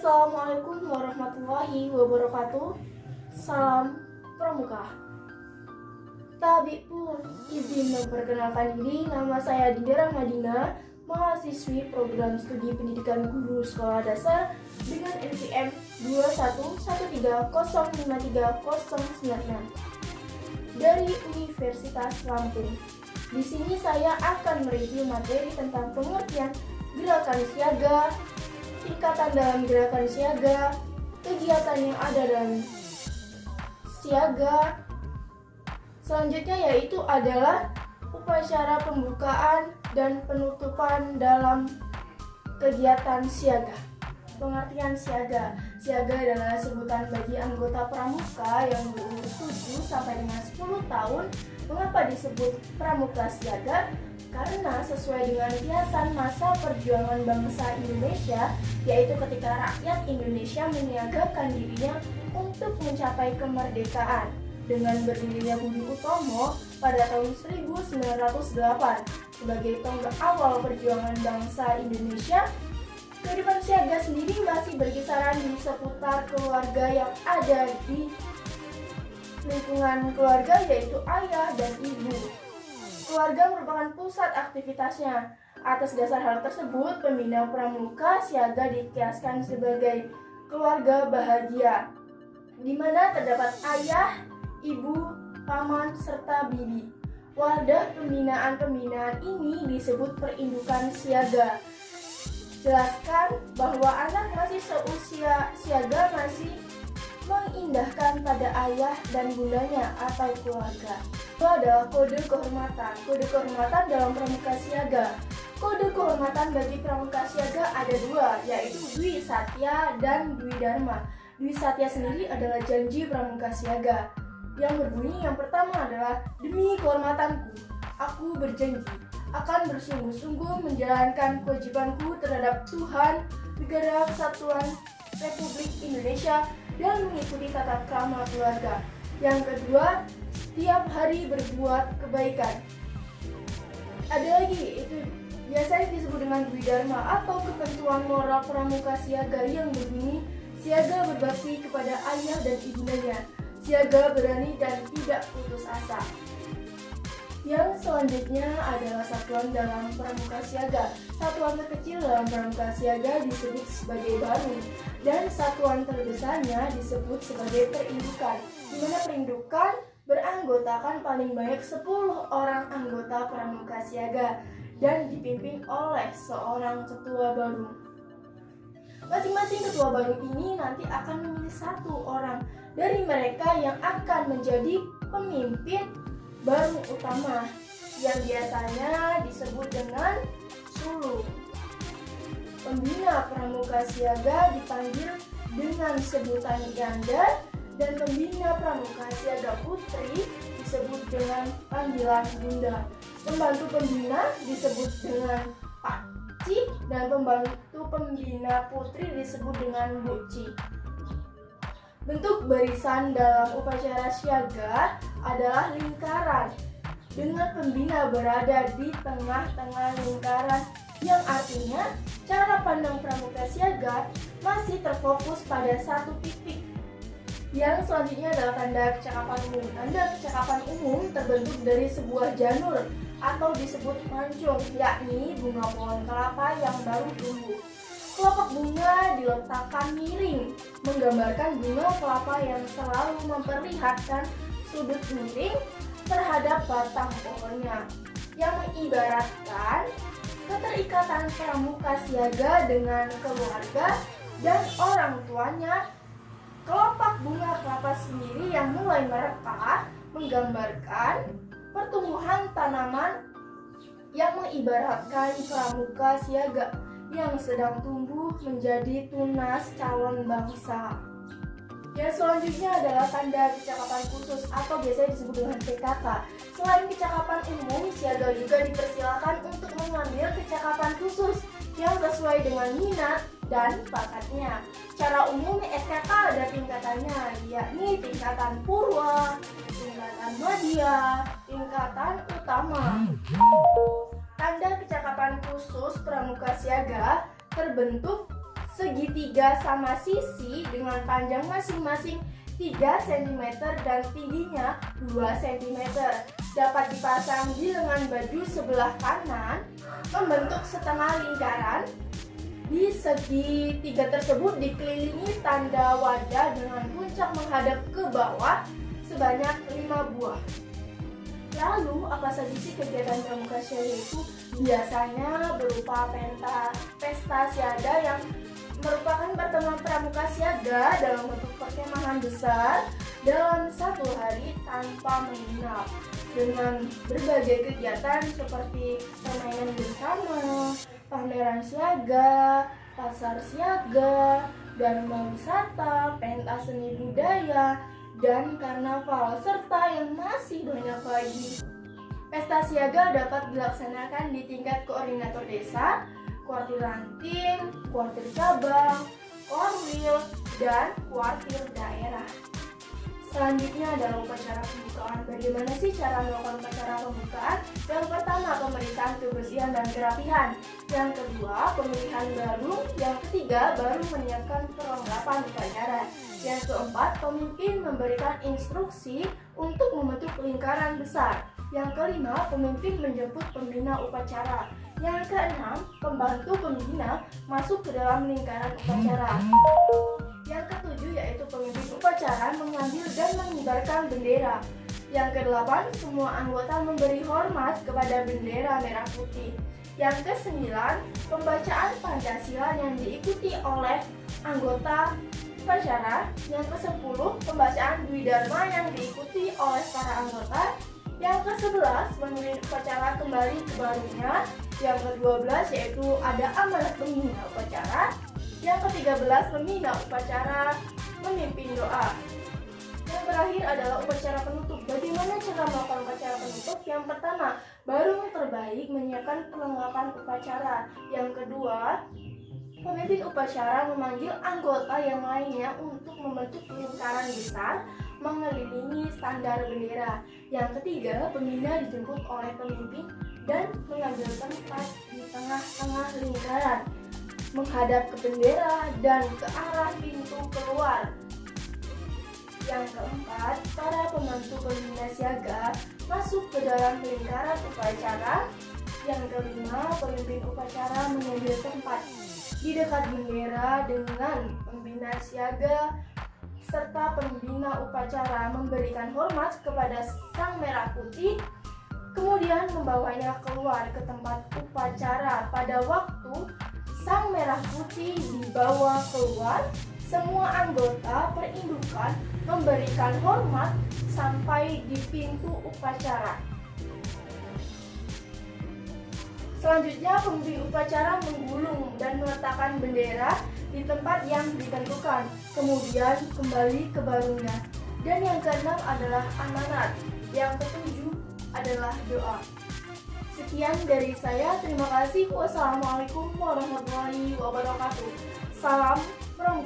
Assalamualaikum warahmatullahi wabarakatuh. Salam Pramuka. Tabik pun izin memperkenalkan diri. Nama saya Dinda Rahmadina, mahasiswi program studi pendidikan guru sekolah dasar dengan NPM 21130530096 dari Universitas Lampung. Di sini saya akan mereview materi tentang pengertian gerakan siaga, tingkatan dalam gerakan siaga, kegiatan yang ada dalam siaga. Selanjutnya yaitu adalah upacara pembukaan dan penutupan dalam kegiatan siaga. Pengertian siaga. Siaga adalah sebutan bagi anggota pramuka yang berumur 7 sampai dengan 10 tahun. Mengapa disebut pramuka siaga? Karena sesuai dengan kiasan masa perjuangan bangsa Indonesia, yaitu ketika rakyat Indonesia menyiagakan dirinya untuk mencapai kemerdekaan. Dengan berdirinya Budi Utomo pada tahun 1908 sebagai tonggak awal perjuangan bangsa Indonesia, kehidupan siaga sendiri masih berkisaran di seputar keluarga yang ada di lingkungan keluarga, yaitu ayah dan ibu. Keluarga merupakan pusat aktivitasnya. Atas dasar hal tersebut, pembina pramuka siaga dikiaskan sebagai keluarga bahagia, di mana terdapat ayah, ibu, paman, serta bibi. Wadah pembinaan ini disebut perindukan siaga. Jelaskan bahwa anak masih seusia siaga masih mengindahkan pada ayah dan bundanya atau keluarga. Itu adalah kode kehormatan. Kode kehormatan dalam pramuka siaga. Kode kehormatan bagi pramuka siaga ada dua, yaitu Dwi Satya dan Dwi Dharma. Dwi Satya sendiri adalah janji pramuka siaga yang berbunyi yang pertama adalah, demi kehormatanku, aku berjanji akan bersungguh-sungguh menjalankan kewajibanku terhadap Tuhan, Negara Kesatuan Republik Indonesia, dan mengikuti tata krama keluarga. Yang kedua, setiap hari berbuat kebaikan. Ada lagi, itu biasanya disebut dengan Dwi Dharma atau ketentuan moral pramuka siaga yang berbunyi, siaga berbakti kepada ayah dan ibundanya, siaga berani dan tidak putus asa. Yang selanjutnya adalah satuan dalam pramuka siaga. Satuan terkecil dalam pramuka siaga disebut sebagai baru, dan satuan terbesarnya disebut sebagai perindukan, di mana perindukan beranggotakan paling banyak 10 orang anggota pramuka siaga dan dipimpin oleh seorang ketua baru. Masing-masing ketua baru ini nanti akan memilih satu orang dari mereka yang akan menjadi pemimpin baru utama, yang biasanya disebut dengan Sulu. Pembina pramuka siaga dipanggil dengan sebutan Yanda, dan pembina pramuka siaga putri disebut dengan panggilan Bunda. Pembantu pembina disebut dengan Pakci, dan pembantu pembina putri disebut dengan Buci. Bentuk barisan dalam upacara siaga adalah lingkaran, dengan pembina berada di tengah-tengah lingkaran, yang artinya cara pandang pramuka siaga masih terfokus pada satu titik. Yang selanjutnya adalah tanda kecakapan umum. Tanda kecakapan umum terbentuk dari sebuah janur atau disebut mancung, yakni bunga pohon kelapa yang baru tumbuh. Kelopak bunga diletakkan miring, menggambarkan bunga kelapa yang selalu memperlihatkan sudut miring terhadap batang pohonnya, yang mengibaratkan keterikatan pramuka siaga dengan keluarga dan orang tuanya. Kelopak bunga kelapa sendiri yang mulai merekah menggambarkan pertumbuhan tanaman yang mengibaratkan pramuka siaga yang sedang tumbuh menjadi tunas calon bangsa. Yang selanjutnya adalah tanda kecakapan khusus atau biasanya disebut dengan PKK. Selain kecakapan umum, siaga juga dipersilakan untuk mengambil kecakapan khusus yang sesuai dengan minat dan bakatnya. Secara umum SKK ada tingkatannya, yakni tingkatan purwa, tingkatan madya, tingkatan utama. Tanda kecakapan khusus pramuka siaga terbentuk segitiga sama sisi dengan panjang masing-masing 3 cm dan tingginya 2 cm. Dapat dipasang di lengan baju sebelah kanan, membentuk setengah lingkaran. Di segitiga tersebut dikelilingi tanda wadah dengan puncak menghadap ke bawah sebanyak 5 buah. Lalu, apa saja sih kegiatan pramuka siaga itu? Biasanya berupa pesta siaga yang merupakan pertemuan pramuka siaga dalam bentuk perkemahan besar dalam satu hari tanpa menginap, dengan berbagai kegiatan seperti permainan bersama, pameran siaga, pasar siaga, dharma wisata, pentas seni budaya, dan karnaval, serta yang masih banyak lagi. Pesta siaga dapat dilaksanakan di tingkat koordinator desa, kuartir ranting, kuartir cabang, korwil, dan kuartir daerah. Selanjutnya adalah upacara pembukaan. Bagaimana sih cara melakukan upacara pembukaan? Yang pertama, pemeriksaan kebersihan dan kerapihan. Yang kedua, pemilihan baru. Yang ketiga, baru menyiapkan perlengkapan upacara. Yang keempat, pemimpin memberikan instruksi untuk membentuk lingkaran besar. Yang kelima, pemimpin menjemput pembina upacara. Yang keenam, pembantu pembina masuk ke dalam lingkaran upacara. Yang ketujuh yaitu pemimpin upacara mengambil dan mengibarkan bendera. Yang kedelapan, semua anggota memberi hormat kepada bendera merah putih. Yang kesembilan, pembacaan Pancasila yang diikuti oleh anggota upacara. Yang kesepuluh, pembacaan Dwi Dharma yang diikuti oleh para anggota. Yang ke-11, pemimpin upacara kembali ke barunya. Yang ke-12 yaitu ada amanat pembina upacara. Yang ke-13, pembina upacara memimpin doa. Yang terakhir adalah upacara penutup. Bagaimana cara melakukan upacara penutup? Yang pertama, barung terbaik menyiapkan perlengkapan upacara. Yang kedua, pemimpin upacara memanggil anggota yang lainnya untuk membentuk lingkaran besar mengelilingi standar bendera. Yang ketiga, pembina dijemput oleh pemimpin dan mengambil tempat di tengah-tengah lingkaran, menghadap ke bendera dan ke arah pintu keluar. Yang keempat, para pembantu pembina siaga masuk ke dalam lingkaran upacara. Yang kelima, pemimpin upacara mengambil tempat di dekat bendera dengan pembina siaga serta pembina upacara memberikan hormat kepada sang merah putih, kemudian membawanya keluar ke tempat upacara. Pada waktu sang merah putih dibawa keluar, semua anggota perindukan memberikan hormat sampai di pintu upacara. Selanjutnya, pemimpin upacara menggulung dan meletakkan bendera di tempat yang ditentukan, kemudian kembali ke barunya. Dan yang keenam adalah amanat. Yang ketujuh adalah doa. Sekian dari saya, terima kasih. Wassalamualaikum warahmatullahi wabarakatuh. Salam pramuka.